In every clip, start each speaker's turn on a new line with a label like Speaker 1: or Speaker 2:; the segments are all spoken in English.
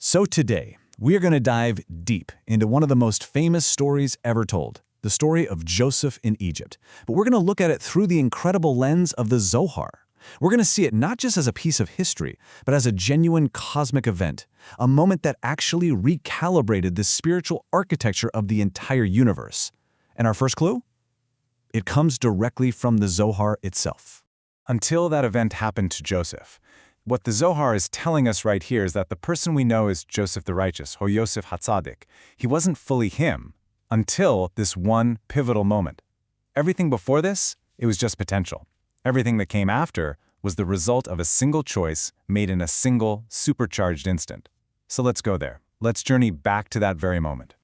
Speaker 1: So today, we are going to dive deep into one of the most famous stories ever told, the story of Joseph in Egypt. But we're going to look at it through the incredible lens of the Zohar. We're going to see it not just as a piece of history, but as a genuine cosmic event, a moment that actually recalibrated the spiritual architecture of the entire universe. And our first clue? It comes directly from the Zohar itself.
Speaker 2: Until that event happened to Joseph, what the Zohar is telling us right here is that the person we know as Joseph the Righteous, or Yosef HaTzadik, he wasn't fully him until this one pivotal moment. Everything before this, it was just potential. Everything that came after was the result of a single choice made in a single, supercharged instant. So let's go there. Let's journey back to that very moment.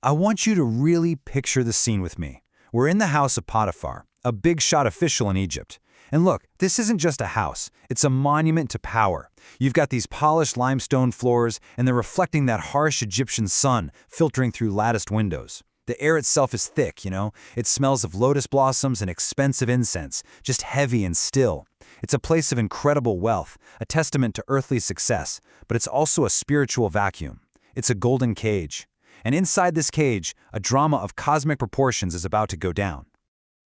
Speaker 3: I want you to really picture the scene with me. We're in the house of Potiphar, a big-shot official in Egypt. And look, this isn't just a house, it's a monument to power. You've got these polished limestone floors, and they're reflecting that harsh Egyptian sun filtering through latticed windows. The air itself is thick, It smells of lotus blossoms and expensive incense, just heavy and still. It's a place of incredible wealth, a testament to earthly success, but it's also a spiritual vacuum. It's a golden cage. And inside this cage, a drama of cosmic proportions is about to go down.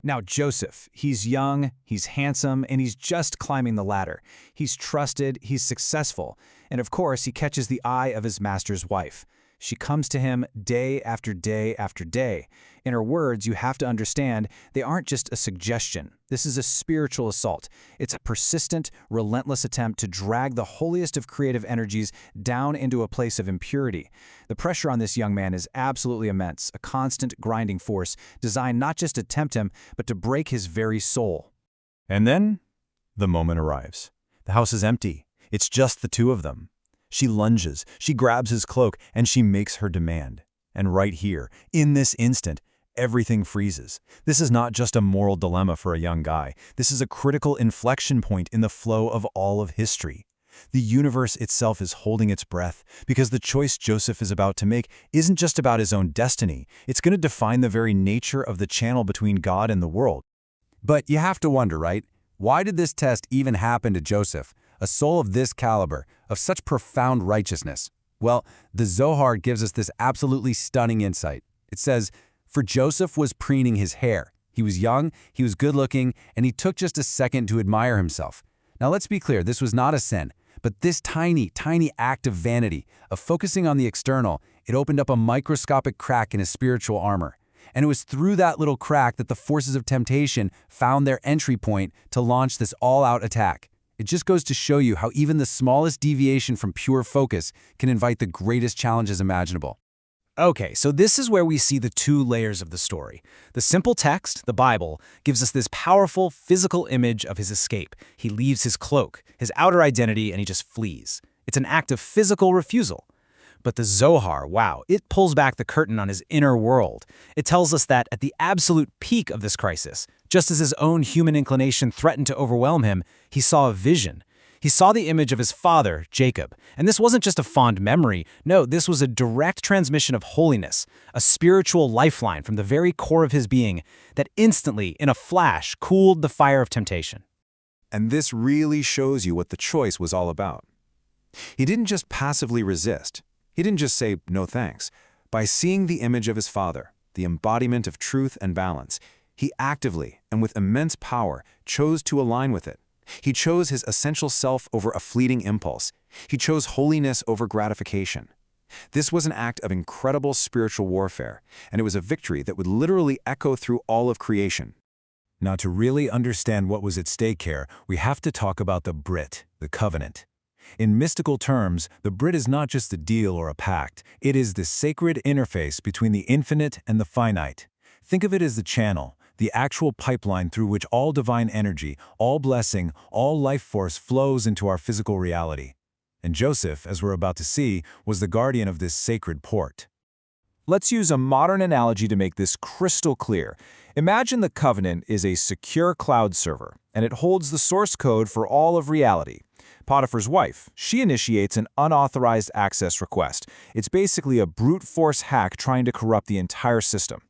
Speaker 4: Now Joseph, he's young, he's handsome, and he's just climbing the ladder. He's trusted, he's successful, and of course he catches the eye of his master's wife. She comes to him day after day after day. In her words, you have to understand, they aren't just a suggestion. This is a spiritual assault. It's a persistent, relentless attempt to drag the holiest of creative energies down into a place of impurity. The pressure on this young man is absolutely immense, a constant grinding force designed not just to tempt him, but to break his very soul.
Speaker 1: And then, the moment arrives. The house is empty. It's just the two of them. She lunges, she grabs his cloak, and she makes her demand. And right here, in this instant, everything freezes. This is not just a moral dilemma for a young guy. This is a critical inflection point in the flow of all of history. The universe itself is holding its breath because the choice Joseph is about to make isn't just about his own destiny. It's going to define the very nature of the channel between God and the world.
Speaker 3: But you have to wonder, right? Why did this test even happen to Joseph, a soul of this caliber, of such profound righteousness? Well, the Zohar gives us this absolutely stunning insight. It says, "For Joseph was preening his hair. He was young, he was good-looking, and he took just a second to admire himself." Now let's be clear, this was not a sin, but this tiny, tiny act of vanity, of focusing on the external, it opened up a microscopic crack in his spiritual armor. And it was through that little crack that the forces of temptation found their entry point to launch this all-out attack. It just goes to show you how even the smallest deviation from pure focus can invite the greatest challenges imaginable.
Speaker 4: Okay, so this is where we see the two layers of the story. The simple text, the Bible, gives us this powerful physical image of his escape. He leaves his cloak, his outer identity, and he just flees. It's an act of physical refusal. But the Zohar, wow, it pulls back the curtain on his inner world. It tells us that at the absolute peak of this crisis, just as his own human inclination threatened to overwhelm him, he saw a vision. He saw the image of his father, Jacob. And this wasn't just a fond memory. No, this was a direct transmission of holiness, a spiritual lifeline from the very core of his being that instantly, in a flash, cooled the fire of temptation.
Speaker 2: And this really shows you what the choice was all about. He didn't just passively resist. He didn't just say, "No thanks." By seeing the image of his father, the embodiment of truth and balance, he actively and with immense power chose to align with it. He chose his essential self over a fleeting impulse. He chose holiness over gratification. This was an act of incredible spiritual warfare, and it was a victory that would literally echo through all of creation.
Speaker 1: Now, to really understand what was at stake here, we have to talk about the Brit, the covenant. In mystical terms, the Brit is not just a deal or a pact. It is the sacred interface between the infinite and the finite. Think of it as the channel, the actual pipeline through which all divine energy, all blessing, all life force flows into our physical reality. And Joseph, as we're about to see, was the guardian of this sacred port.
Speaker 2: Let's use a modern analogy to make this crystal clear. Imagine the covenant is a secure cloud server, and it holds the source code for all of reality. Potiphar's wife, she initiates an unauthorized access request. It's basically a brute force hack trying to corrupt the entire system.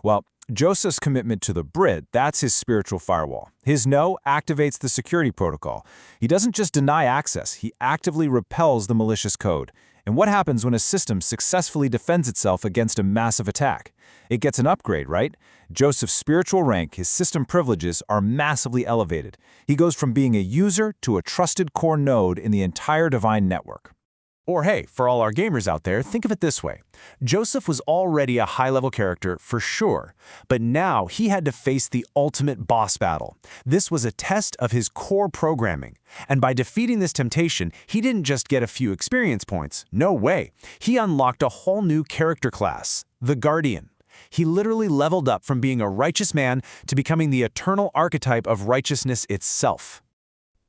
Speaker 2: Well, Joseph's commitment to the Brit, that's his spiritual firewall. His no activates the security protocol. He doesn't just deny access, he actively repels the malicious code.
Speaker 1: And what happens when a system successfully defends itself against a massive attack? It gets an upgrade, right? Joseph's spiritual rank, his system privileges, are massively elevated. He goes from being a user to a trusted core node in the entire divine network.
Speaker 3: Or hey, for all our gamers out there, think of it this way. Joseph was already a high-level character for sure, but now he had to face the ultimate boss battle. This was a test of his core programming, and by defeating this temptation, he didn't just get a few experience points. No way. He unlocked a whole new character class, the Guardian. He literally leveled up from being a righteous man to becoming the eternal archetype of righteousness itself.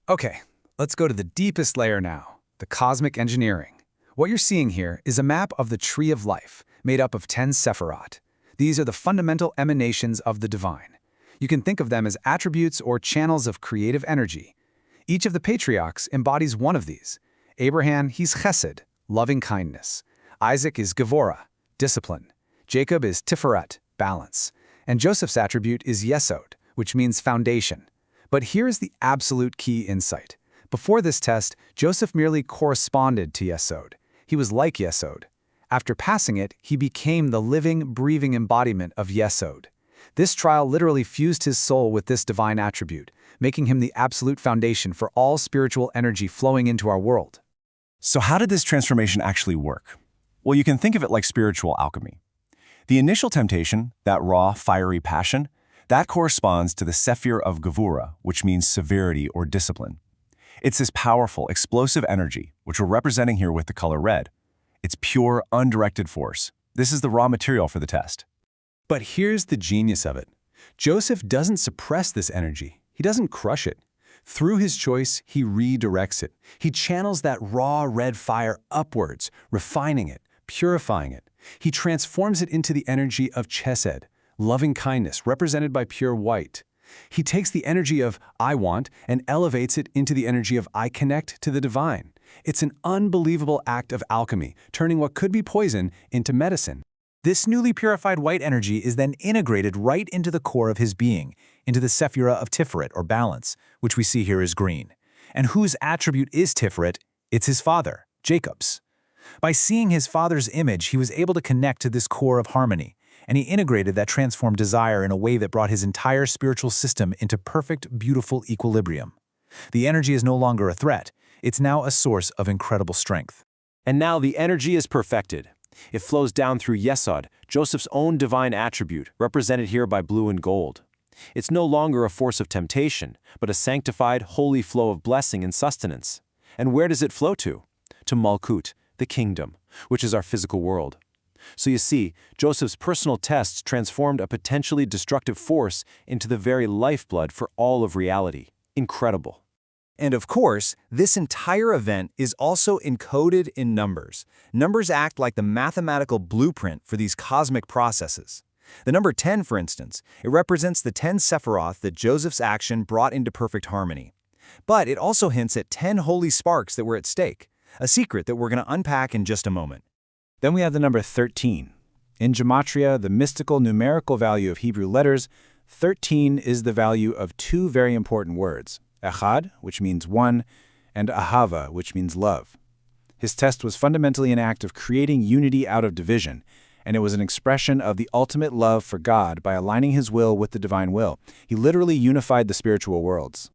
Speaker 4: Okay, let's go to the deepest layer now, the cosmic engineering. What you're seeing here is a map of the Tree of Life, made up of 10 Sephirot. These are the fundamental emanations of the divine. You can think of them as attributes or channels of creative energy. Each of the patriarchs embodies one of these. Abraham, he's Chesed, loving kindness. Isaac is Gevurah, discipline. Jacob is Tiferet, balance. And Joseph's attribute is Yesod, which means foundation. But here's the absolute key insight. Before this test, Joseph merely corresponded to Yesod. He was like Yesod. After passing it, he became the living, breathing embodiment of Yesod. This trial literally fused his soul with this divine attribute, making him the absolute foundation for all spiritual energy flowing into our world.
Speaker 5: So how did this transformation actually work? Well, you can think of it like spiritual alchemy. The initial temptation, that raw, fiery passion, that corresponds to the Sephir of Gevurah, which means severity or discipline. It's this powerful, explosive energy, which we're representing here with the color red. It's pure, undirected force. This is the raw material for the test.
Speaker 3: But here's the genius of it. Joseph doesn't suppress this energy. He doesn't crush it. Through his choice, he redirects it. He channels that raw red fire upwards, refining it, purifying it. He transforms it into the energy of Chesed, loving kindness, represented by pure white. He takes the energy of I want and elevates it into the energy of I connect to the divine. It's an unbelievable act of alchemy, turning what could be poison into medicine.
Speaker 1: This newly purified white energy is then integrated right into the core of his being, into the Sephirah of Tiferet, or balance, which we see here is green. And whose attribute is Tiferet? It's his father, Jacob's. By seeing his father's image, he was able to connect to this core of harmony, and he integrated that transformed desire in a way that brought his entire spiritual system into perfect, beautiful equilibrium. The energy is no longer a threat. It's now a source of incredible strength.
Speaker 2: And now the energy is perfected. It flows down through Yesod, Joseph's own divine attribute, represented here by blue and gold. It's no longer a force of temptation, but a sanctified, holy flow of blessing and sustenance. And where does it flow to? To Malkut, the kingdom, which is our physical world. So you see, Joseph's personal tests transformed a potentially destructive force into the very lifeblood for all of reality. Incredible.
Speaker 1: And of course, this entire event is also encoded in numbers. Numbers act like the mathematical blueprint for these cosmic processes. The number 10, for instance, it represents the 10 Sephiroth that Joseph's action brought into perfect harmony. But it also hints at 10 holy sparks that were at stake, a secret that we're going to unpack in just a moment. Then we have the number 13. In Gematria, the mystical numerical value of Hebrew letters, 13 is the value of two very important words, Echad, which means one, and Ahava, which means love. His test was fundamentally an act of creating unity out of division, and it was an expression of the ultimate love for God by aligning his will with the divine will. He literally unified the spiritual worlds.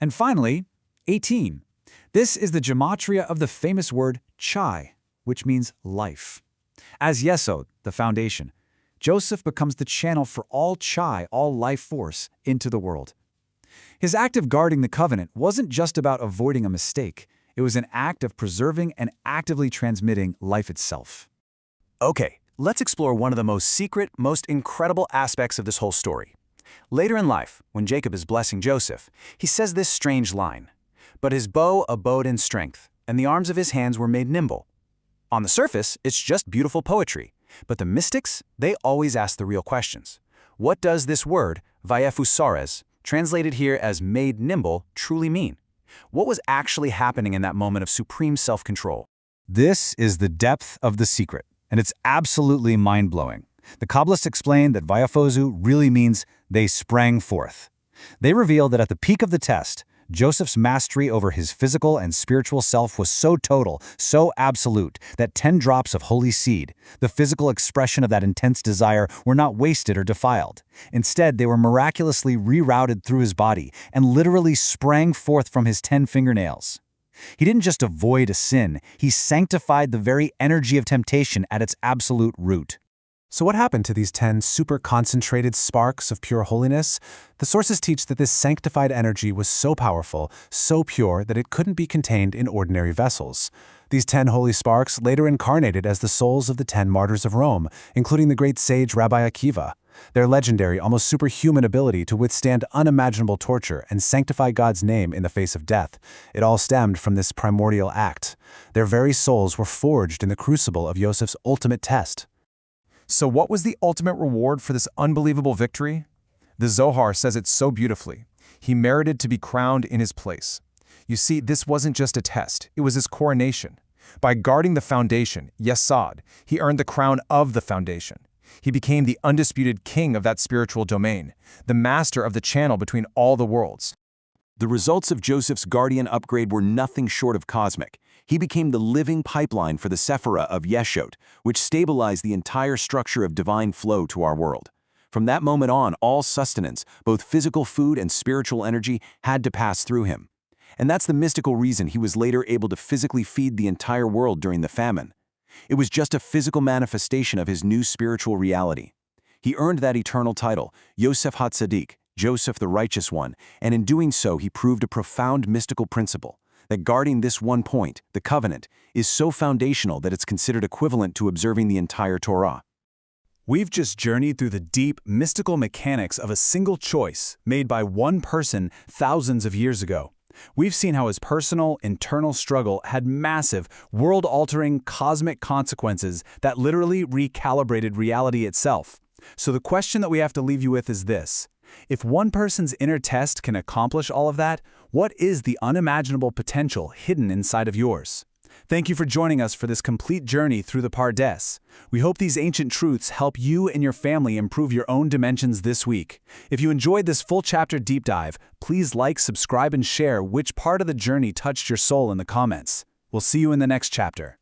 Speaker 4: And finally, 18. This is the gematria of the famous word Chai, which means life. As Yesod, the foundation, Joseph becomes the channel for all Chai, all life force, into the world. His act of guarding the covenant wasn't just about avoiding a mistake. It was an act of preserving and actively transmitting life itself.
Speaker 1: Okay, let's explore one of the most secret, most incredible aspects of this whole story. Later in life, when Jacob is blessing Joseph, he says this strange line, "But his bow abode in strength, and the arms of his hands were made nimble." On the surface, it's just beautiful poetry, but the mystics, they always ask the real questions. What does this word, vayefusares, translated here as made nimble, truly mean? What was actually happening in that moment of supreme self-control?
Speaker 3: This is the depth of the secret, and it's absolutely mind-blowing. The Kabbalists explain that Vayafozu really means they sprang forth. They reveal that at the peak of the test, Joseph's mastery over his physical and spiritual self was so total, so absolute, that 10 drops of holy seed, the physical expression of that intense desire, were not wasted or defiled. Instead, they were miraculously rerouted through his body and literally sprang forth from his 10 fingernails. He didn't just avoid a sin, he sanctified the very energy of temptation at its absolute root.
Speaker 6: So what happened to these 10 super-concentrated sparks of pure holiness? The sources teach that this sanctified energy was so powerful, so pure, that it couldn't be contained in ordinary vessels. These 10 holy sparks later incarnated as the souls of the 10 martyrs of Rome, including the great sage Rabbi Akiva. Their legendary, almost superhuman ability to withstand unimaginable torture and sanctify God's name in the face of death, it all stemmed from this primordial act. Their very souls were forged in the crucible of Joseph's ultimate test.
Speaker 7: So what was the ultimate reward for this unbelievable victory? The Zohar says it so beautifully. He merited to be crowned in his place. You see, this wasn't just a test, it was his coronation. By guarding the foundation, Yesod, he earned the crown of the foundation. He became the undisputed king of that spiritual domain, the master of the channel between all the worlds.
Speaker 2: The results of Joseph's guardian upgrade were nothing short of cosmic. He became the living pipeline for the Sephirah of Yesod, which stabilized the entire structure of divine flow to our world. From that moment on, all sustenance, both physical food and spiritual energy, had to pass through him. And that's the mystical reason he was later able to physically feed the entire world during the famine. It was just a physical manifestation of his new spiritual reality. He earned that eternal title, Yosef HaTzadik, Joseph the Righteous One, and in doing so he proved a profound mystical principle, that guarding this one point, the covenant, is so foundational that it's considered equivalent to observing the entire Torah.
Speaker 1: We've just journeyed through the deep, mystical mechanics of a single choice made by one person thousands of years ago. We've seen how his personal, internal struggle had massive, world-altering, cosmic consequences that literally recalibrated reality itself. So the question that we have to leave you with is this. If one person's inner test can accomplish all of that, what is the unimaginable potential hidden inside of yours? Thank you for joining us for this complete journey through the Pardes. We hope these ancient truths help you and your family improve your own dimensions this week. If you enjoyed this full chapter deep dive, please like, subscribe, and share which part of the journey touched your soul in the comments. We'll see you in the next chapter.